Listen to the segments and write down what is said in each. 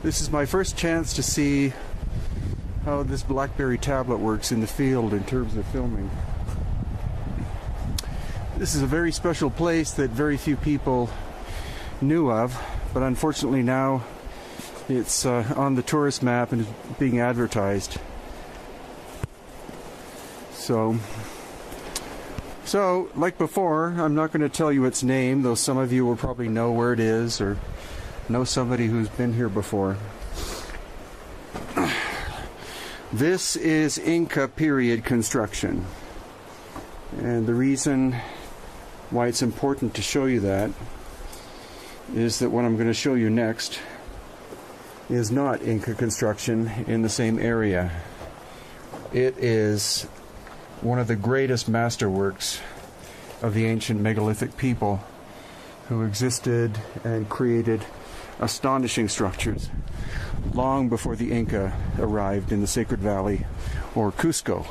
This is my first chance to see how this BlackBerry tablet works in the field in terms of filming. This is a very special place that very few people knew of, but unfortunately now it's on the tourist map and is being advertised. So like before, I'm not going to tell you its name, though some of you will probably know where it is or know somebody who's been here before. This is Inca period construction. And the reason why it's important to show you that is that what I'm going to show you next is not Inca construction in the same area. It is one of the greatest masterworks of the ancient megalithic people who existed and created astonishing structures long before the Inca arrived in the Sacred Valley or Cusco.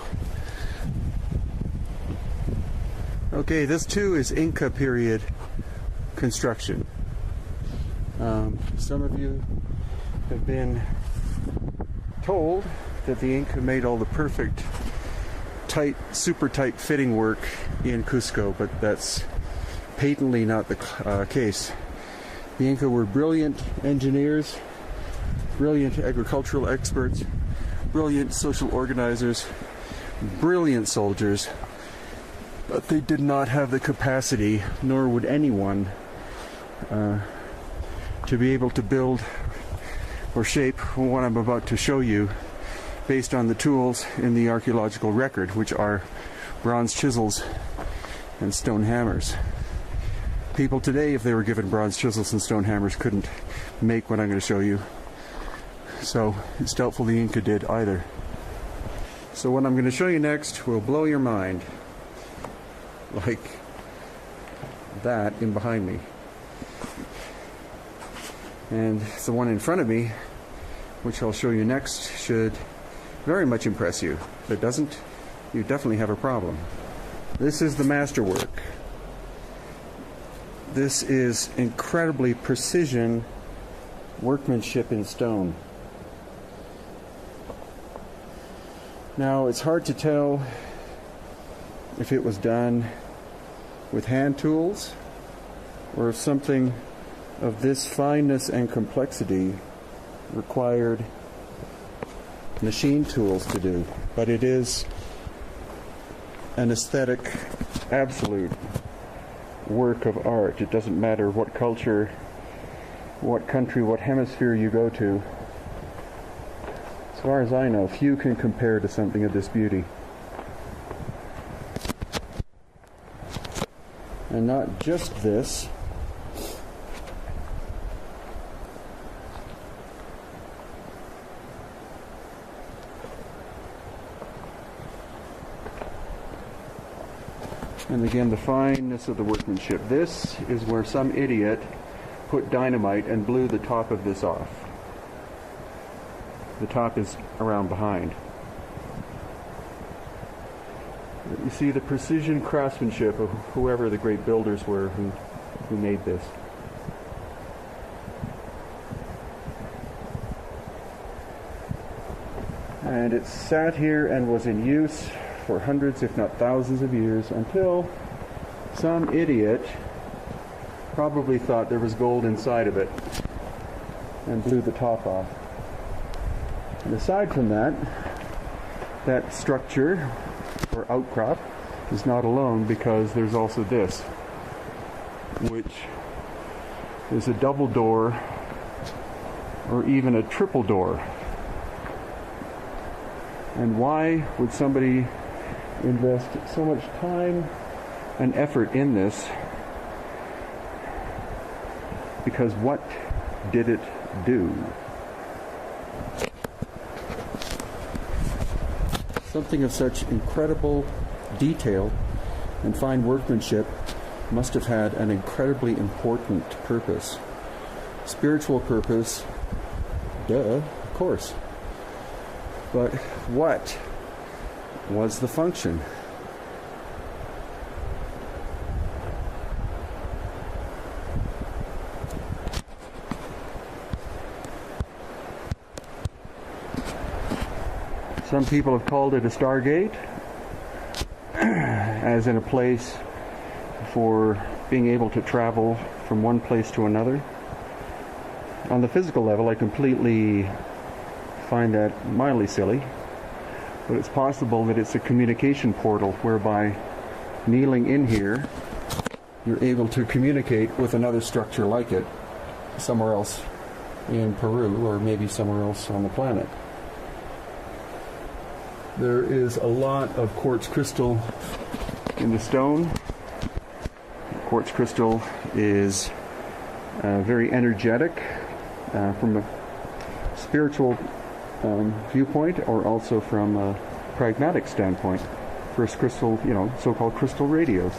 Okay, this too is Inca period construction. Some of you have been told that the Inca made all the perfect, tight, super tight fitting work in Cusco, but that's patently not the case. The Inca were brilliant engineers, brilliant agricultural experts, brilliant social organizers, brilliant soldiers, but they did not have the capacity, nor would anyone, to be able to build or shape what I'm about to show you based on the tools in the archaeological record, which are bronze chisels and stone hammers. People today, if they were given bronze chisels and stone hammers, couldn't make what I'm going to show you. So it's doubtful the Inca did either. So what I'm going to show you next will blow your mind. Like that in behind me. And the one in front of me, which I'll show you next, should very much impress you. If it doesn't, you definitely have a problem. This is the masterwork. This is incredibly precision workmanship in stone. Now, it's hard to tell if it was done with hand tools or if something of this fineness and complexity required machine tools to do, but it is an aesthetic, absolute work of art. It doesn't matter what culture, what country, what hemisphere you go to. As far as I know, few can compare to something of this beauty. And not just this. And again, the fineness of the workmanship. This is where some idiot put dynamite and blew the top of this off. The top is around behind. You see the precision craftsmanship of whoever the great builders were who made this. And it sat here and was in use for hundreds, if not thousands of years, until some idiot probably thought there was gold inside of it and blew the top off. And aside from that, that structure or outcrop is not alone, because there's also this, which is a double door or even a triple door. And why would somebody invest so much time and effort in this? Because what did it do? Something of such incredible detail and fine workmanship must have had an incredibly important purpose. Spiritual purpose, duh, of course. But what was the function? Some people have called it a stargate, as in a place for being able to travel from one place to another. On the physical level, I completely find that mildly silly, but it's possible that it's a communication portal whereby kneeling in here, you're able to communicate with another structure like it somewhere else in Peru, or maybe somewhere else on the planet. There is a lot of quartz crystal in the stone. Quartz crystal is very energetic from a spiritual viewpoint, or also from a pragmatic standpoint. First crystal, so-called crystal radios.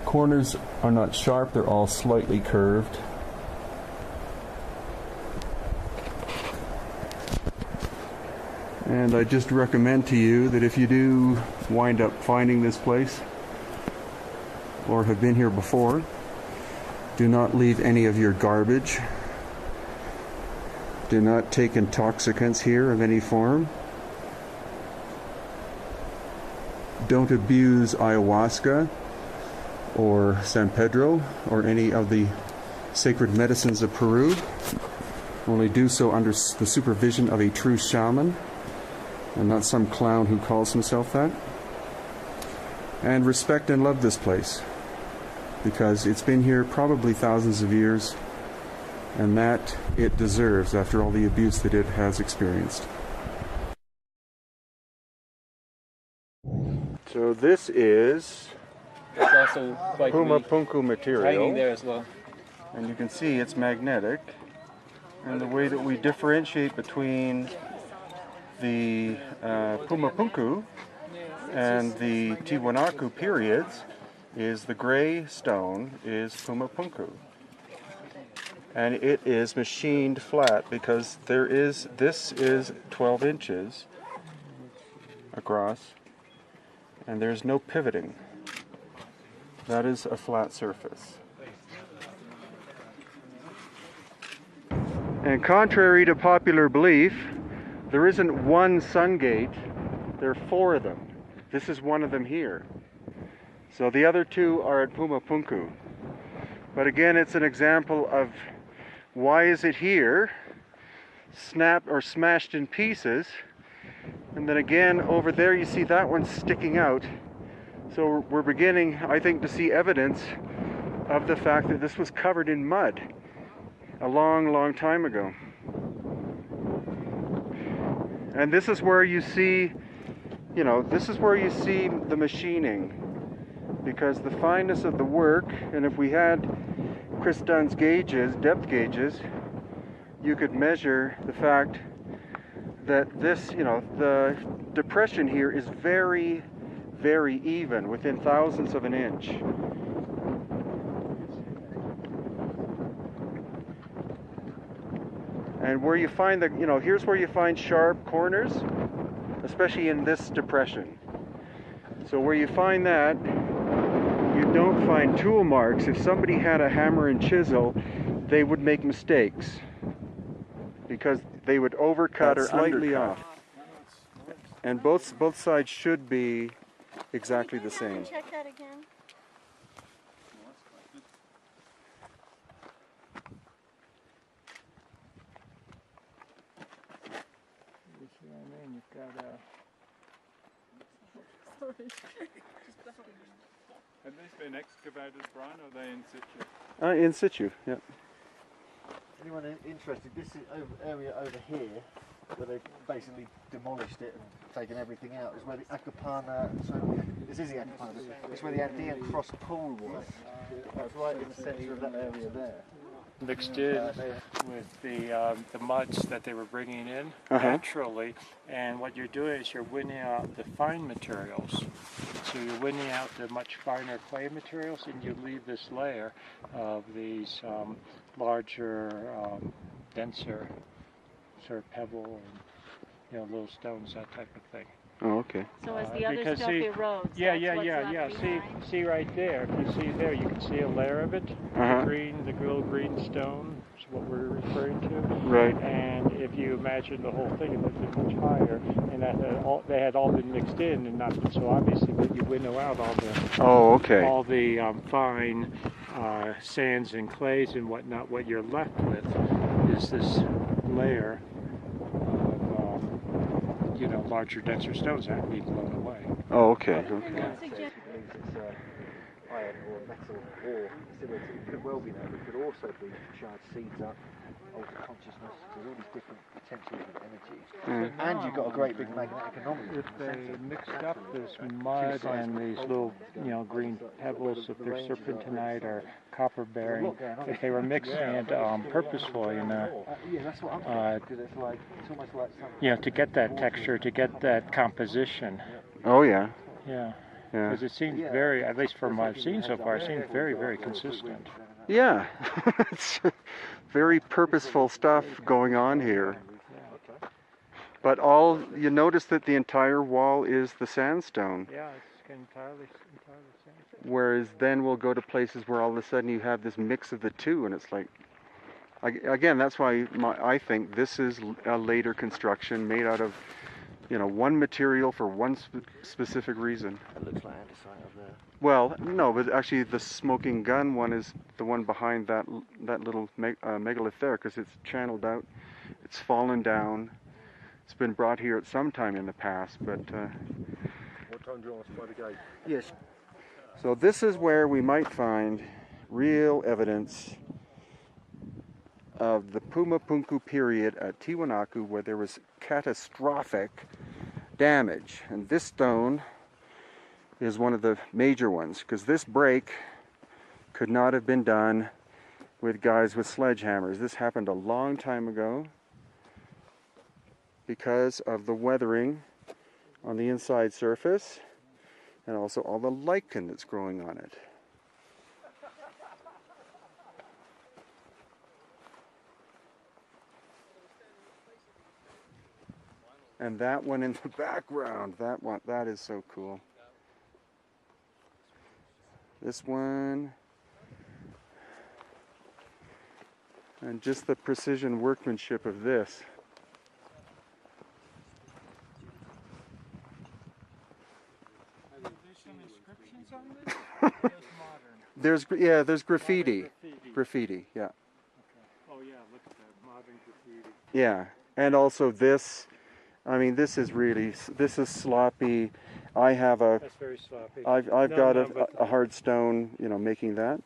Corners are not sharp, they're all slightly curved. And I just recommend to you that if you do wind up finding this place, or have been here before, do not leave any of your garbage. Do not take intoxicants here of any form. Don't abuse ayahuasca or San Pedro or any of the sacred medicines of Peru. Only do so under the supervision of a true shaman, and not some clown who calls himself that. And respect and love this place, because it's been here probably thousands of years, and that it deserves after all the abuse that it has experienced. So this is It's also quite Puma weak. Punku material, Hanging there as well. and you can see it's magnetic. And the way that we differentiate between the Puma Punku and the Tiwanaku periods is the gray stone is Puma Punku. And it is machined flat because this is 12 inches across, and there's no pivoting. That is a flat surface. And contrary to popular belief, there isn't one sun gate, there are 4 of them. This is one of them here. So the other 2 are at Puma Punku. But again, it's an example of why is it here, snapped or smashed in pieces, and then again over there you see that one sticking out. So we're beginning, I think, to see evidence of the fact that this was covered in mud a long, long time ago. And this is where you see, this is where you see the machining, because the fineness of the work, and if we had Chris Dunn's gauges, depth gauges, you could measure the fact that this, the depression here is very, very even, within thousandths of an inch. And where you find the, here's where you find sharp corners, especially in this depression. So where you find that, you don't find tool marks. If somebody had a hammer and chisel, they would make mistakes because they would overcut or slightly off. And both sides should be exactly the same. Check that again. You see what I mean? You've got Have these been excavated, Brian, or are they in situ? In situ, yeah. Anyone interested, this is area over here, where they basically demolished it and taken everything out, is where the Acapana, so this is the Acapana, it's where the Andean cross pool was. That's right in the centre of that area there. Mixed in with the muds that they were bringing in naturally, and what you're doing is you're winning out the fine materials. So you're winning out the much finer clay materials, and you leave this layer of these larger, denser sort of pebble and little stones, that type of thing. Oh, okay. So as the other Because stuff see- erodes, Yeah. that's what's left behind? See right there. If you see there, you can see a layer of it. Uh-huh. The little green stone is what we're referring to. Right. And if you imagine the whole thing, it would have been much higher, and they had all been mixed in and not been so obviously, but you winnow out Oh, okay. all the fine sands and clays and whatnot. What you're left with is this layer of larger, denser stones that have to be blown away. Oh, okay. Okay. It's iron or metal ore, similar to, it could well be that. It could also be charged seeds up, altered consciousness. There's all these different potentials of energy. And you've got a great big magnetic anomaly. If they mixed up this mud and these little, green pebbles, if they're serpentinite or copper bearing, if they were mixed and purposefully in Yeah, that's what I'm thinking, because it's almost like something. to get that texture, to get that composition. Oh, yeah. Yeah. Yeah. Because it seems very, at least from what I've seen so far, it seems very, very consistent. Yeah. It's very purposeful stuff going on here. But you notice that the entire wall is the sandstone. Yeah, it's entirely sandstone. Whereas then we'll go to places where all of a sudden you have this mix of the two, and it's like, again, that's why I think this is a later construction made out of, one material for one specific reason. It looks like andesite up there. Well, no, but actually the smoking gun one is the one behind that little megalith there, because it's channeled out, it's fallen down. It's been brought here at some time in the past, but... What time do you want us by the gate? Yes. So this is where we might find real evidence of the Pumapunku period at Tiwanaku, where there was catastrophic damage. And this stone is one of the major ones, because this break could not have been done with guys with sledgehammers. This happened a long time ago because of the weathering on the inside surface and also all the lichen that's growing on it. And that one in the background, that is so cool. This one, and just the precision workmanship of this. There's some inscriptions on this? There's graffiti. Graffiti, yeah. Okay. Oh yeah, look at that modern graffiti. Yeah, and also this. I mean, this is sloppy. I have That's very sloppy. I've got a hard stone, making that.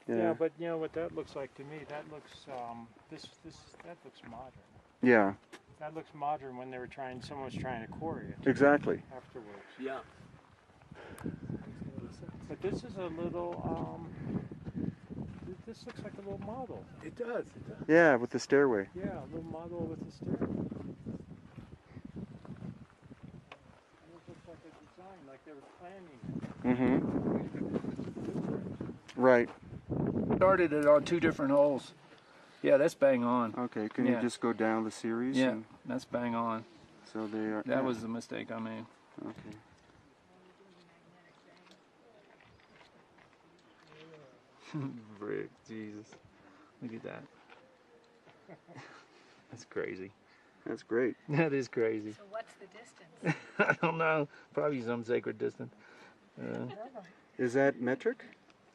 Yeah, but what that looks like to me, that looks that looks modern. Yeah. That looks modern when someone was trying to quarry it. Exactly. Afterwards. Yeah. But this is a little this looks like a little model. It does. Yeah, with the stairway. Yeah, a little model with the stairway. It looks like a design, like they were planning it. Mm-hmm. Right. Started it on 2 different holes. Yeah, that's bang on. Okay, can you just go down the series? Yeah, that's bang on. So they are. That was the mistake I made. Okay. Brick, Jesus. Look at that. That's crazy. That's great. That is crazy. So what's the distance? I don't know. Probably some sacred distance. Is that metric?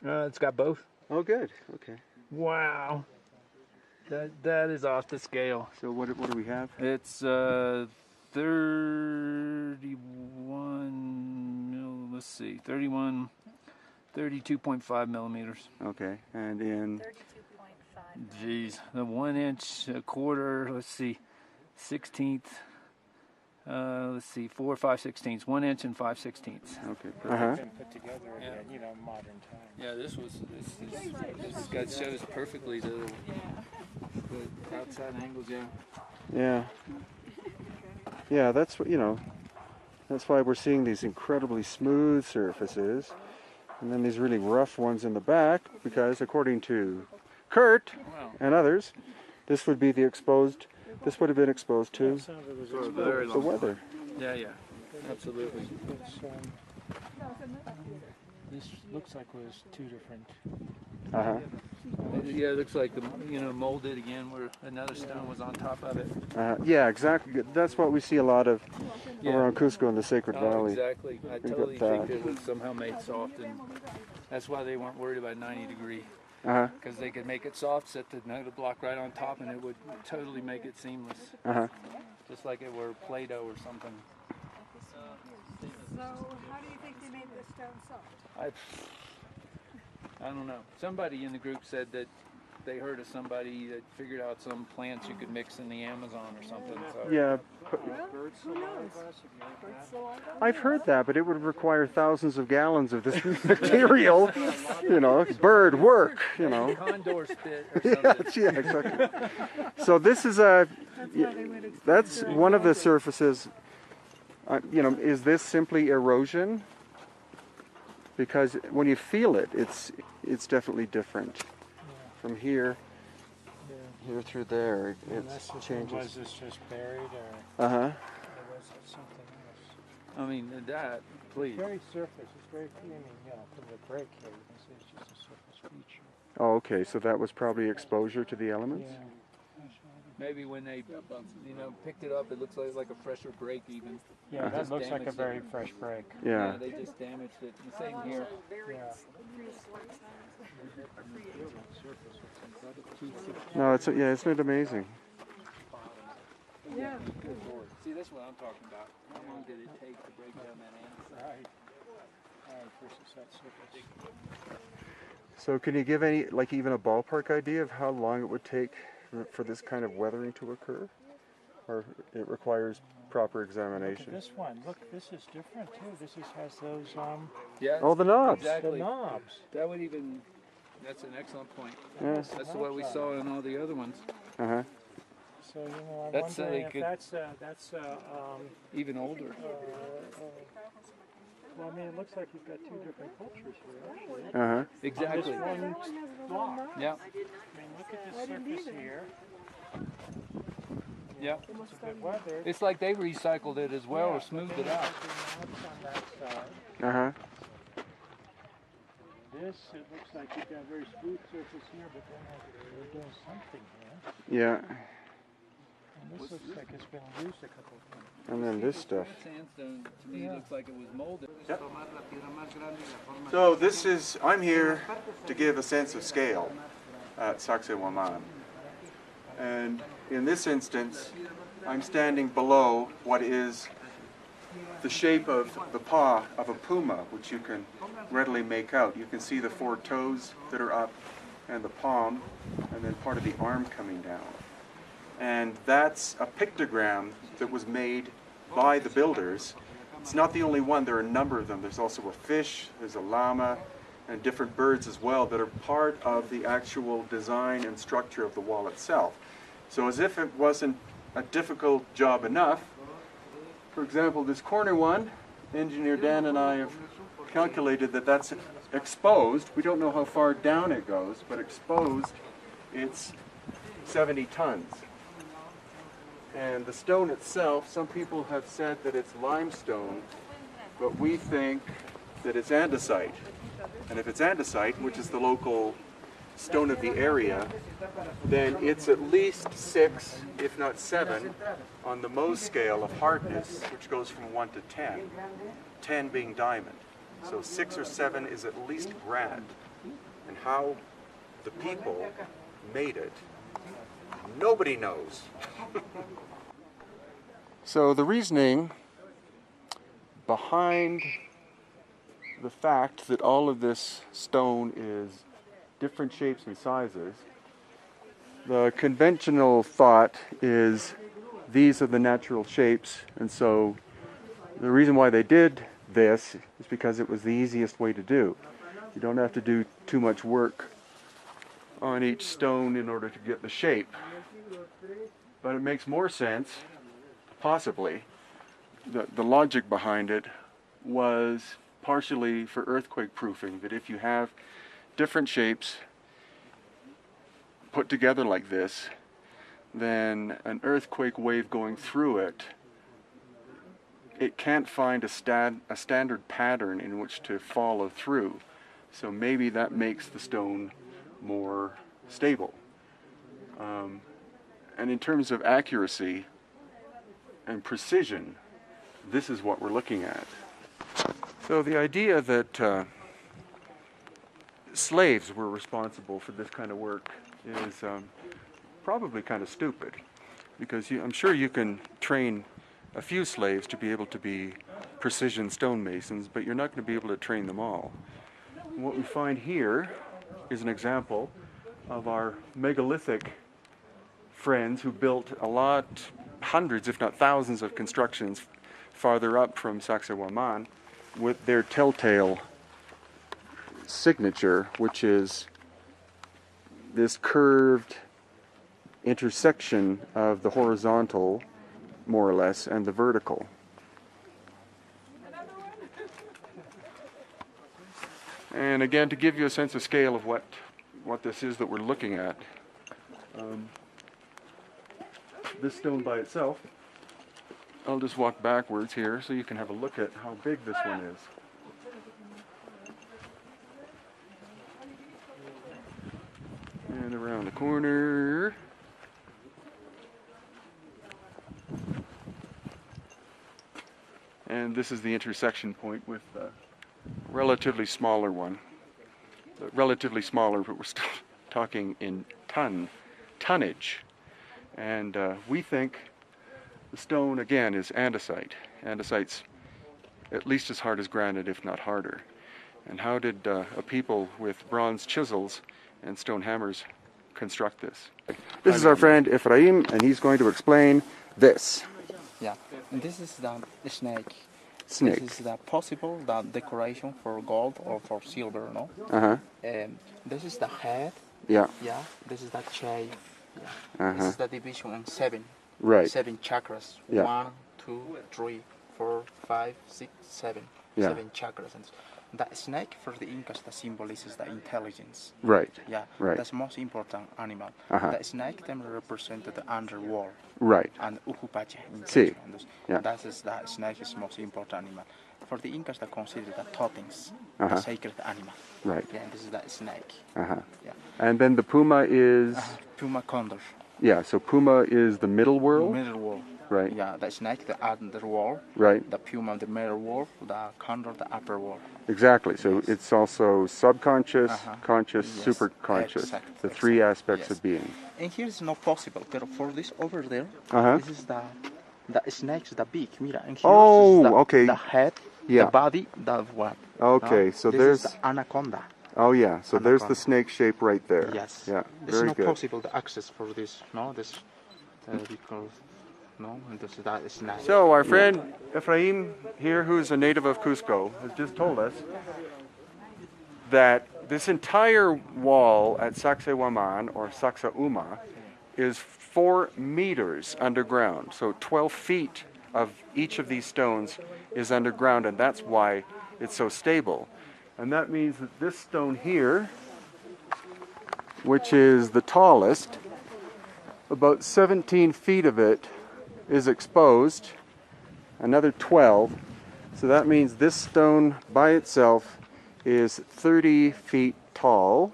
It's got both. Oh, good. Okay. Wow. That is off the scale. So what do we have? It's 31 let's see, 32.5 millimeters. Okay, and in 32.5. Geez, the 1 inch, a quarter, let's see, 16th, let's see, 4 or 5/16, 1 inch and 5/16. okay. Been put together in modern times. Yeah, this guy shows perfectly the outside angles, yeah. Yeah. Yeah, that's what that's why we're seeing these incredibly smooth surfaces, and then these really rough ones in the back, because according to Kurt and others, this would be the exposed. This would have been exposed to the weather. Yeah, absolutely. This looks like it was 2 different. Uh huh. Yeah, it looks like molded again where another stone was on top of it. Yeah, exactly. That's what we see a lot of around Cusco in the Sacred Oh, Valley. exactly. I got totally that. think it was somehow made soft, and that's why they weren't worried about 90 degree. Uh-huh. Because they could make it soft, set the nugget block right on top, and it would totally make it seamless. Uh-huh. Just like it were Play-Doh or something. So, how do you think they made this stone soft? I don't know. Somebody in the group said that they heard of somebody that figured out some plants you could mix in the Amazon or something. So. Yeah, Who knows? I've heard that, but it would require thousands of gallons of this material. Bird work. Condor spit or Yeah, something. yeah, exactly. So this is that's one of the surfaces. Is this simply erosion? Because when you feel it, it's definitely different. From here through there, it changes. Was this just buried or Uh-huh. was it something else? I mean, that, please. Very surface. It's very clean. From the break here, you can see it's just a surface feature. Oh, okay. So that was probably exposure to the elements. Yeah. Maybe when they, picked it up, it looks like a fresher break even. Yeah, that looks like a very fresh break. Yeah. They just damaged it. The same here. Yeah. No, isn't it amazing? Yeah. See, that's what I'm talking about. How long did it take to break down that andesite? Right. Versus that surface. So can you give any, even a ballpark idea of how long it would take for this kind of weathering to occur? Or it requires proper Look examination? at this one. Look, this is different too. This has those Yeah. Oh, the knobs. Exactly. the knobs. That would even. That's an excellent point. Yes. That's what we saw in all the other ones. Uh-huh. So I'm That's, wondering they if could- that's Even older. well, I mean, it looks like you've got two different cultures here, actually. Uh-huh. Exactly. This one block. Yeah. I mean, look at this surface here. Yeah. It's a bit weathered. It's like they recycled it as well or smoothed it out. On that side. Uh-huh. This, it looks like you've got a very smooth surface here, but then they're doing something here. Yeah. And this looks like it's been used a couple of times. And then this stuff. Sandstone to me looks like it was molded. So I'm here to give a sense of scale at Sacsayhuaman. And in this instance, I'm standing below what is the shape of the paw of a puma, which you can readily make out. You can see the 4 toes that are up and the palm, and then part of the arm coming down. And that's a pictogram that was made by the builders. It's not the only one, there are a number of them. There's also a fish, there's a llama, and different birds as well that are part of the actual design and structure of the wall itself. So as if it wasn't a difficult job enough, for example, this corner one, Engineer Dan and I have calculated that that's exposed. We don't know how far down it goes, but exposed, it's 70 tons. And the stone itself, some people have said that it's limestone, but we think that it's andesite. And if it's andesite, which is the local stone of the area, then it's at least 6, if not 7, on the Mohs scale of hardness, which goes from 1 to 10, 10 being diamond. So 6 or 7 is at least grand. And how the people made it, nobody knows. So the reasoning behind the fact that all of this stone is different shapes and sizes, the conventional thought is these are the natural shapes, and so the reason why they did this is because it was the easiest way to do. You don't have to do too much work on each stone in order to get the shape. But it makes more sense, possibly, the logic behind it was partially for earthquake proofing, that if you have different shapes put together like this, then an earthquake wave going through it, it can't find a standard pattern in which to follow through. So maybe that makes the stone more stable. And in terms of accuracy and precision, this is what we're looking at. So the idea that slaves were responsible for this kind of work is probably kind of stupid, because I'm sure you can train a few slaves to be able to be precision stonemasons, but you're not going to be able to train them all. And what we find here is an example of our megalithic friends who built a lot, hundreds if not thousands of constructions farther up from Sacsayhuaman with their telltale signature, which is this curved intersection of the horizontal, more or less, and the vertical. And again, to give you a sense of scale of what this is that we're looking at, this stone by itself, I'll just walk backwards here so you can have a look at how big this one is. And around the corner. And this is the intersection point with the relatively smaller one. Relatively smaller, but we're still talking in tonnage. And we think the stone, again, is andesite. Andesite's at least as hard as granite, if not harder. And how did a people with bronze chisels and stone hammers construct this? This is our friend Ephraim, and he's going to explain this. Yeah, this is the snake. Snake. This is the possible decoration for gold or for silver, no? Uh-huh. This is the head. Yeah. Yeah. This is the shape. Yeah. Uh-huh. This is the division in 7. Right. 7 chakras. Yeah. 1, 2, 3, 4, 5, 6, 7. Yeah. 7 chakras. And the snake for the Incas, the symbolizes the intelligence. Right. Yeah. Right. That's the most important animal. Uh-huh. The snake then represented the underworld. Right. And Uhupache. Sí. Yeah. That is the snake is most important animal. For the Incas, they consider the totems, Uh-huh. the sacred animal. Right. Yeah, and this is the snake. Uh-huh. Yeah. And then the puma is... Puma condor. Yeah, so puma is the middle world? Middle world. Right. Yeah, the snake, the underworld. Right. The puma, the middle world. The condor, the upper world. Exactly. So Yes. it's also subconscious, Uh-huh. conscious, Yes. superconscious. Exact, The three exact. aspects Yes. of being. And here is not possible, but for this over there, Uh-huh. this is the snake, the beak. Mira, and here Oh, is the, okay. the head, Yeah. the body, the what? Okay, so this there's... is the anaconda. Oh yeah, so there's the Anaconda. snake shape right there. Yes. Yeah, It's very not good. possible to access for this, no? This, because, no, and this is not. So our friend Ephraim here, who's a native of Cusco, has just told us that this entire wall at Sacsayhuaman, or Sacsayuma, is 4 meters underground. So 12 feet of each of these stones is underground, and that's why it's so stable. And that means that this stone here, which is the tallest, about 17 feet of it is exposed, another 12. So that means this stone by itself is 30 feet tall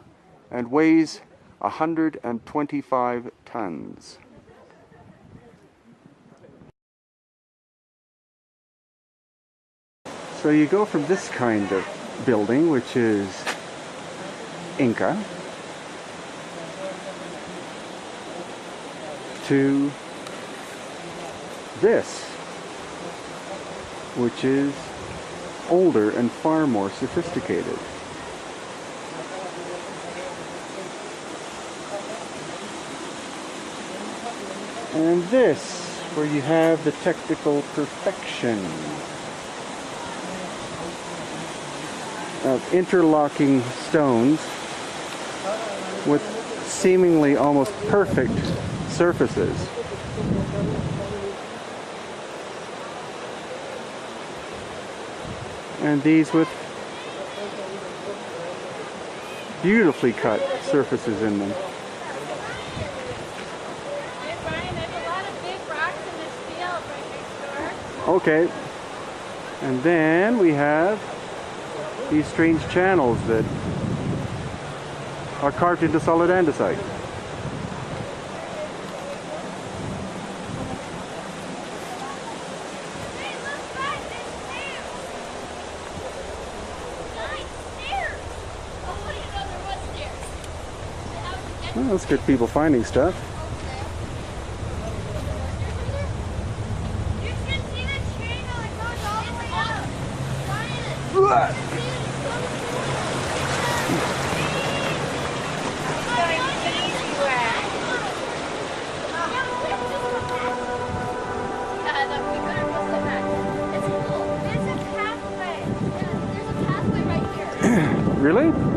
and weighs 125 tons. So you go from this kind of building, which is Inca, to this, which is older and far more sophisticated. And this, where you have the technical perfection of interlocking stones with seemingly almost perfect surfaces. And these with beautifully cut surfaces in them. Hey Brian, there's a lot of big rocks in this field right next door. Okay. And then we have these strange channels that are carved into solid andesite. Well, that's good people finding stuff. Really?